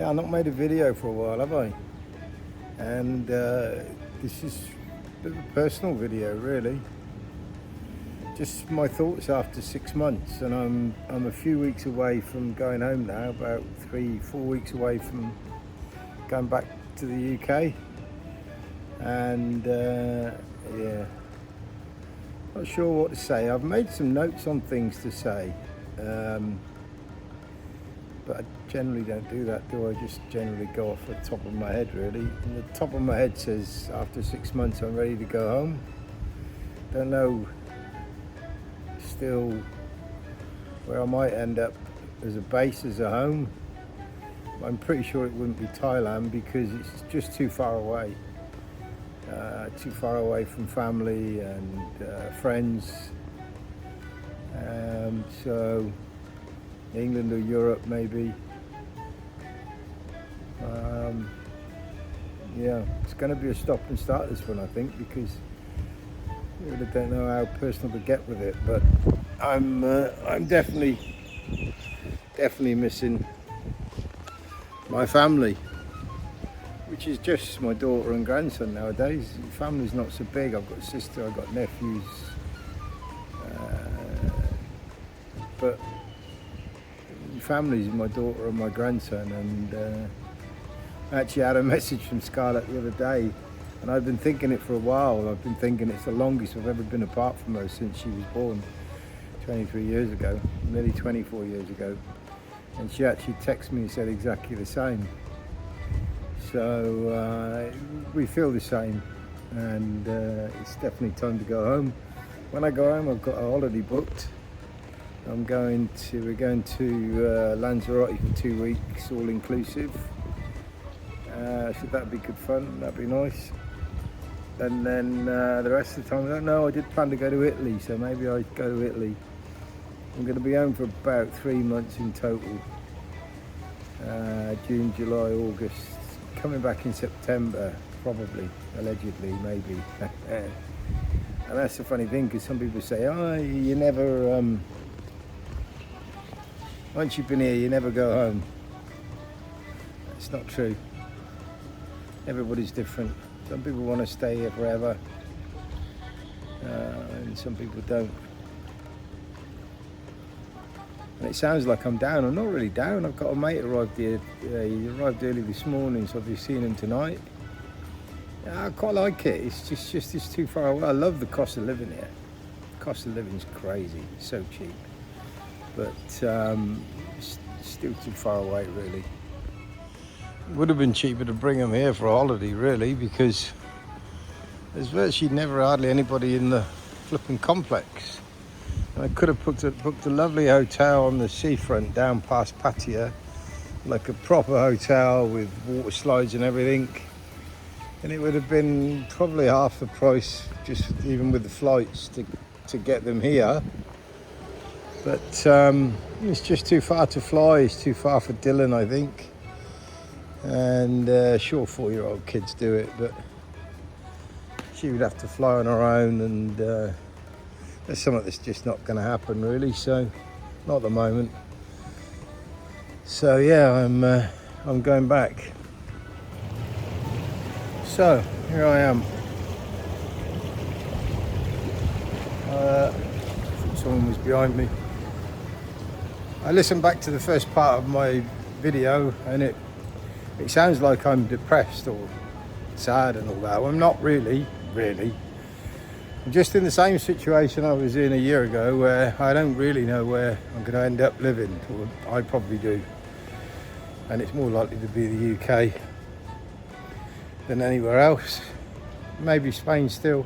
Yeah, I've not made a video for a while, have I? And this is a bit of a personal video, really. Just my thoughts after 6 months, and I'm a few weeks away from going home now. About 3-4 weeks away from going back to the UK, and yeah, not sure what to say. I've made some notes on things to say. But I generally don't do that, do I? Just generally go off the top of my head, really. And the top of my head says after 6 months I'm ready to go home. Don't know still where I might end up as a base, as a home. I'm pretty sure it wouldn't be Thailand because it's just too far away. Too far away from family and friends. So England or Europe, maybe. Yeah, it's going to be a stop and start, this one, I think, because I really don't know how personal to get with it. But I'm definitely missing my family, which is just my daughter and grandson nowadays. The family's not so big. I've got a sister, I've got nephews, but family's my daughter and my grandson. And I actually had a message from Scarlett the other day, and I've been thinking it for a while. I've been thinking it's the longest I've ever been apart from her since she was born 23 years ago, nearly 24 years ago. And she actually texted me and said exactly the same. So we feel the same, and it's definitely time to go home. When I go home, I've got a holiday booked. We're going to Lanzarote for 2 weeks, all inclusive. So that'd be good fun, that'd be nice. And then the rest of the time, I don't know, I did plan to go to Italy, so maybe I'd go to Italy. I'm going to be home for about 3 months in total. June, July, August. Coming back in September, probably, allegedly, maybe. And that's the funny thing, because some people say, oh, you never, once you've been here, you never go home. It's not true. Everybody's different. Some people want to stay here forever, and some people don't. And it sounds like I'm down. I'm not really down. I've got a mate arrived here. He arrived early this morning, so I'll be seeing him tonight. Yeah, I quite like it. It's just it's too far away. I love the cost of living here. The cost of living is crazy. It's so cheap, but it's still too far away, really. It would have been cheaper to bring him here for a holiday, really, because there's virtually never hardly anybody in the flipping complex. And I could have booked a lovely hotel on the seafront down past Pattaya, like a proper hotel with water slides and everything. And it would have been probably half the price, just even with the flights to get them here. But it's just too far to fly. It's too far for Dylan, I think. And sure, 4-year-old kids do it, but she would have to fly on her own, and there's something that's just not going to happen, really. So, not at the moment. So yeah, I'm going back. So here I am. I thought someone was behind me. I listened back to the first part of my video, and it sounds like I'm depressed or sad and all that. Well, I'm not really. I'm just in the same situation I was in a year ago, where I don't really know where I'm going to end up living, or I probably do. And it's more likely to be the UK than anywhere else. Maybe Spain still.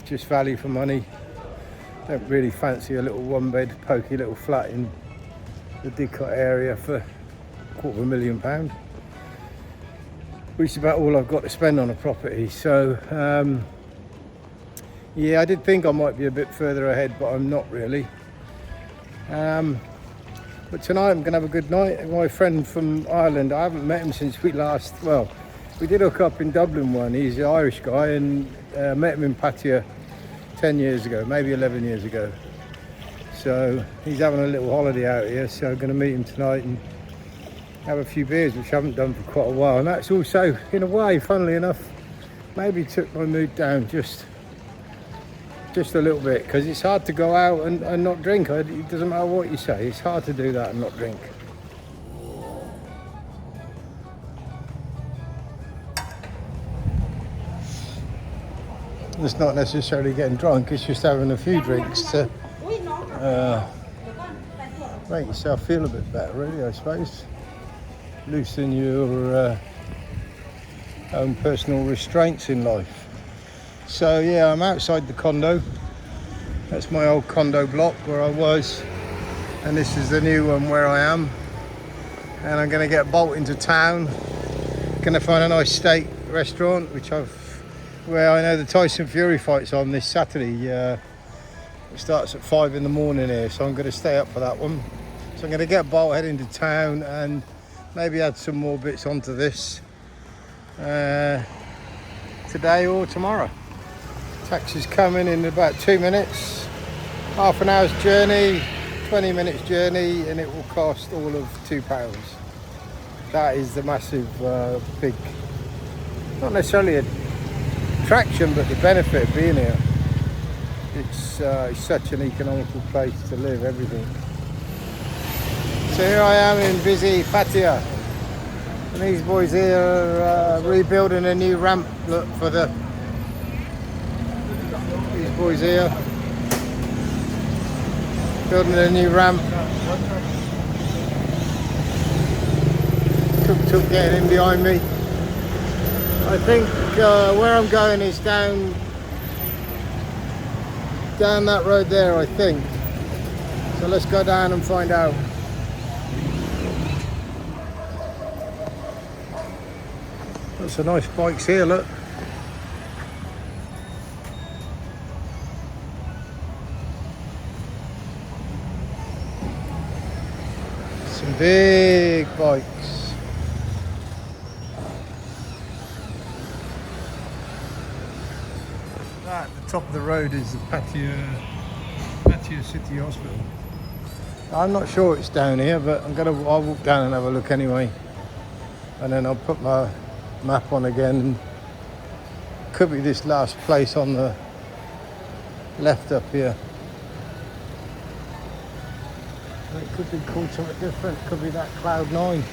Just value for money. Don't really fancy a little one-bed, pokey little flat in the Didcot area for £250,000, which is about all I've got to spend on a property. So yeah, I did think I might be a bit further ahead, but I'm not really. But tonight I'm going to have a good night. My friend from Ireland, I haven't met him since we did hook up in Dublin one. He's an Irish guy, and met him in Pattaya 10 years ago, maybe 11 years ago. So he's having a little holiday out here, so I'm going to meet him tonight and have a few beers, which I haven't done for quite a while. And that's also, in a way, funnily enough, maybe took my mood down just a little bit, because it's hard to go out and not drink. It doesn't matter what you say, it's hard to do that and not drink. It's not necessarily getting drunk, it's just having a few drinks to make yourself feel a bit better, really, I suppose. Loosen your own personal restraints in life. So yeah, I'm outside the condo. That's my old condo block where I was, and this is the new one where I am. And I'm going to get a bolt into town. Going to find a nice steak restaurant, where I know the Tyson Fury fight's on this Saturday. It starts at 5 in the morning here, so I'm going to stay up for that one. So I'm going to get a bolt, head into town, and maybe add some more bits onto this today or tomorrow. Taxi's coming in about 2 minutes. Half an hour's journey, 20 minutes journey, and it will cost all of £2. That is the massive, big, not necessarily a attraction, but the benefit of being here. It's such an economical place to live, everything. So here I am in busy Pattaya, and these boys here are rebuilding a new ramp. Look for these boys here building a new ramp. Tuk getting in behind me. I think where I'm going is down that road there, I think. So let's go down and find out. Got some nice bikes here, look. Some big bikes. At the top of the road is the Pattaya City Hospital. I'm not sure it's down here, but I'll walk down and have a look anyway, and then I'll put my map on again. And could be this last place on the left up here. It could be called something different. Could be that Cloud 9.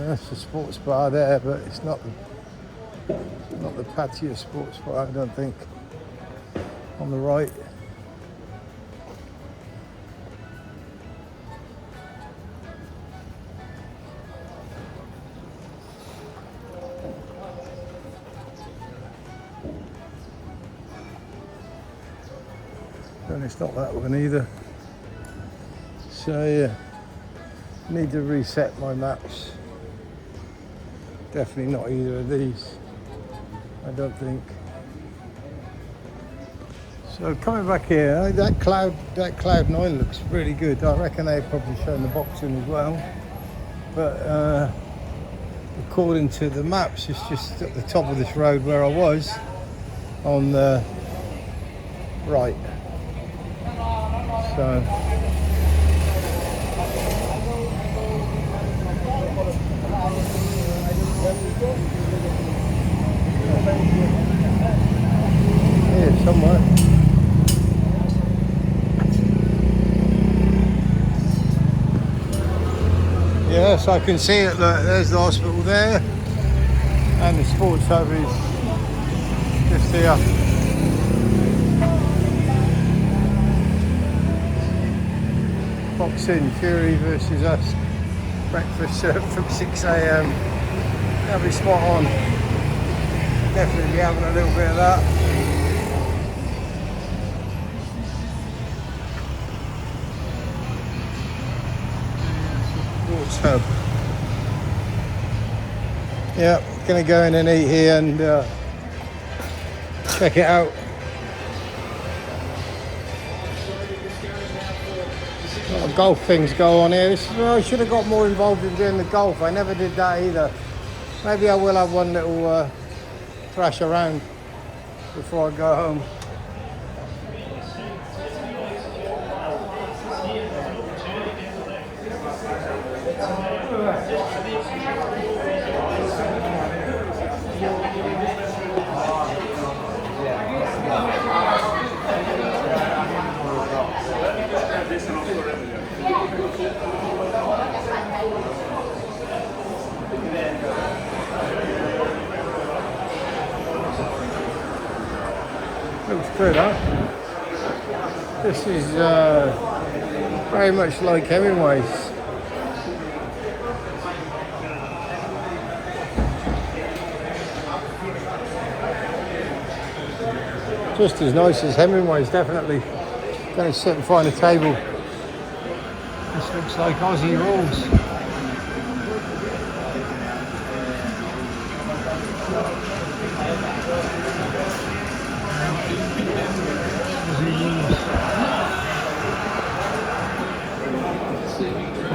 That's the sports bar there, but it's not the Pattaya sports bar, I don't think. On the right. And it's not that one either. So yeah, need to reset my maps. Definitely not either of these, I don't think. So coming back here, that Cloud 9 looks really good. I reckon they've probably shown the boxing as well. But according to the maps, it's just at the top of this road where I was, on the right. So here somewhere. Yes, I can see it. Look, there's the hospital there, and the sports hub is just here. Boxing, Fury versus us. Breakfast served from 6 AM. That'll be spot on. Definitely be having a little bit of that. Sports hub. Yeah, gonna go in and eat here and check it out. A lot of golf things go on here. I should have got more involved in doing the golf. I never did that either. Maybe I will have one little thrash around before I go home. Looks good, huh? This is very much like Hemingway's. Just as nice as Hemingway's, definitely. Going to sit and find a table. This looks like Aussie rules.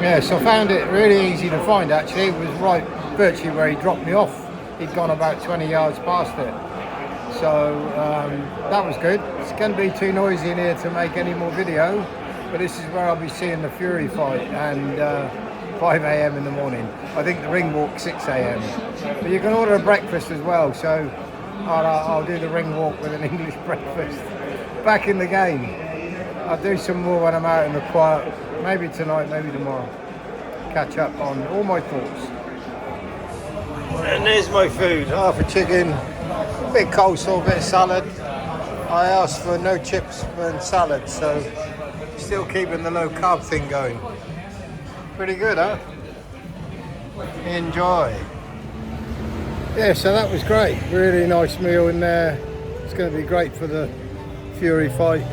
Yes, I found it really easy to find actually. It was right virtually where he dropped me off. He'd gone about 20 yards past it. So that was good. It's going to be too noisy in here to make any more video, but this is where I'll be seeing the Fury fight, and 5 a.m. in the morning. I think the ring walk 6 a.m. But you can order a breakfast as well, so I'll do the ring walk with an English breakfast. Back in the game. I'll do some more when I'm out in the quiet. Maybe tonight, maybe tomorrow. Catch up on all my thoughts. And there's my food. Half a chicken, a bit of coleslaw, a bit of salad. I asked for no chips and salad, so still keeping the low carb thing going. Pretty good, huh? Enjoy. Yeah, so that was great. Really nice meal in there. It's going to be great for the Fury fight.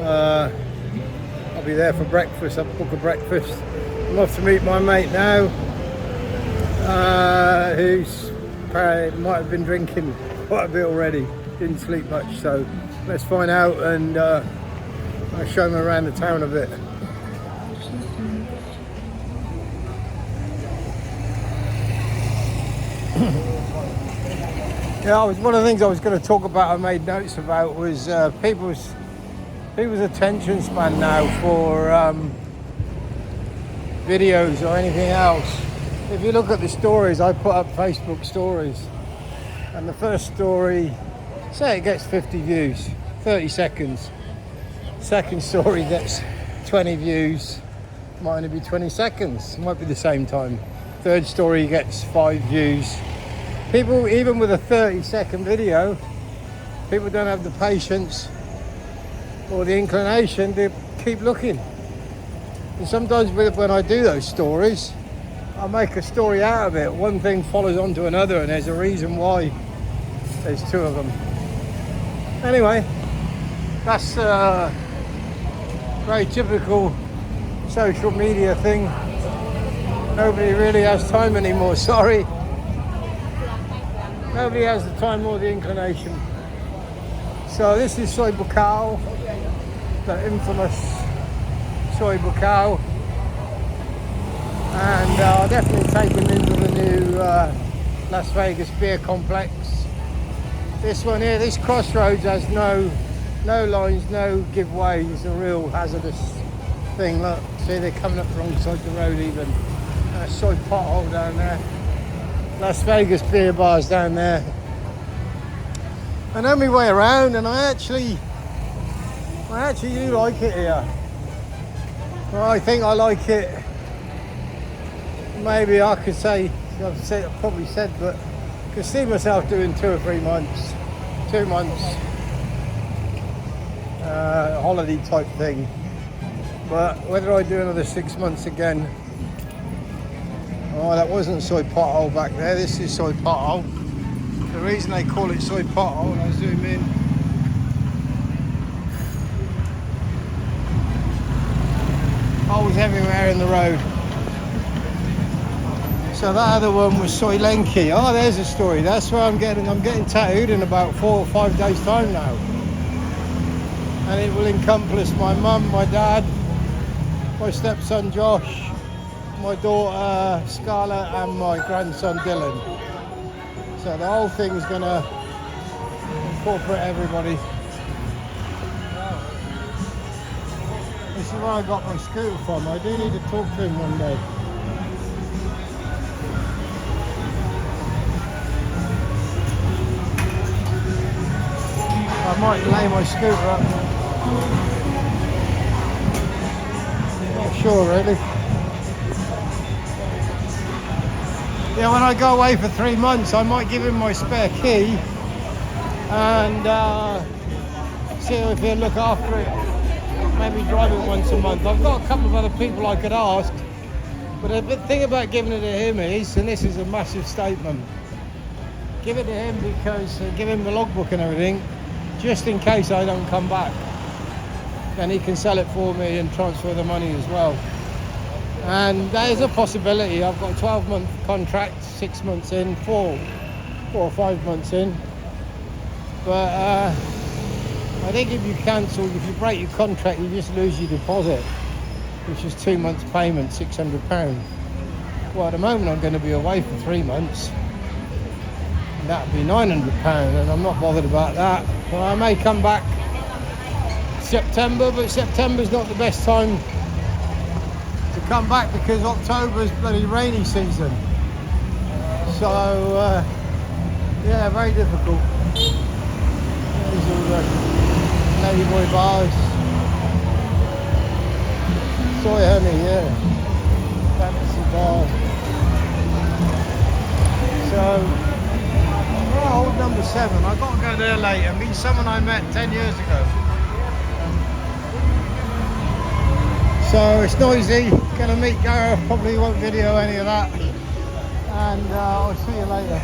I'll be there for breakfast. I'll book a breakfast. I'm off to meet my mate now, who's might have been drinking quite a bit already. Didn't sleep much, so let's find out, and I'll show him around the town a bit. Yeah, one of the things I was going to talk about, I made notes about, was people's attention span now for videos or anything else. If you look at the stories, I put up Facebook stories, and the first story, say it gets 50 views, 30 seconds. Second story gets 20 views, might only be 20 seconds, might be the same time. Third story gets 5 views. People, even with a 30-second video, people don't have the patience or the inclination to keep looking. And sometimes when I do those stories, I make a story out of it. One thing follows on to another, and there's a reason why there's 2 of them. Anyway, that's a very typical social media thing. Nobody really has time anymore, sorry. Nobody has the time or the inclination. So this is soy bacao, the infamous soy bacao, and I'll definitely take them into the new Las Vegas beer complex. This one here, this crossroads has no lines, no give way. It's a real hazardous thing. Look, see, they're coming up the wrong side of the road even. A soy pothole down there. Las Vegas beer bars down there. I know my way around, and I actually do like it here. Well, I think I like it. Maybe I could say, I've probably said, but I could see myself doing 2 or 3 months, 2 months, holiday type thing. But whether I do another 6 months again. Oh, that wasn't soy pothole back there. This is soy pothole. The reason they call it soy pothole, I'll zoom in. Holes everywhere in the road. So that other one was soy lenki. Oh, there's a story. That's where I'm getting tattooed in about 4 or 5 days' time now. And it will encompass my mum, my dad, my stepson Josh, my daughter Scarlett and my grandson Dylan. So the whole thing's gonna incorporate everybody. This is where I got my scooter from. I do need to talk to him one day. I might lay my scooter up. Not sure really. Yeah, when I go away for 3 months, I might give him my spare key and see if he'll look after it. Maybe drive it once a month. I've got a couple of other people I could ask, but the thing about giving it to him is, and this is a massive statement, give it to him because give him the logbook and everything, just in case I don't come back. Then he can sell it for me and transfer the money as well. And there's a possibility. I've got a 12-month contract, 6 months in, 4 or 5 months in. But I think if you cancel, if you break your contract, you just lose your deposit, which is 2 months payment, £600. Well, at the moment I'm going to be away for 3 months. And that'd be £900, and I'm not bothered about that. Well, I may come back September, but September's not the best time to come back because October's bloody rainy season. So yeah, very difficult. There's all the ladyboy bars. Soy honey, yeah. Fantasy bar. So we're at old number 7. I've got to go there later. Meet someone I met 10 years ago. So it's noisy, gonna meet Gareth, probably won't video any of that, and I'll see you later.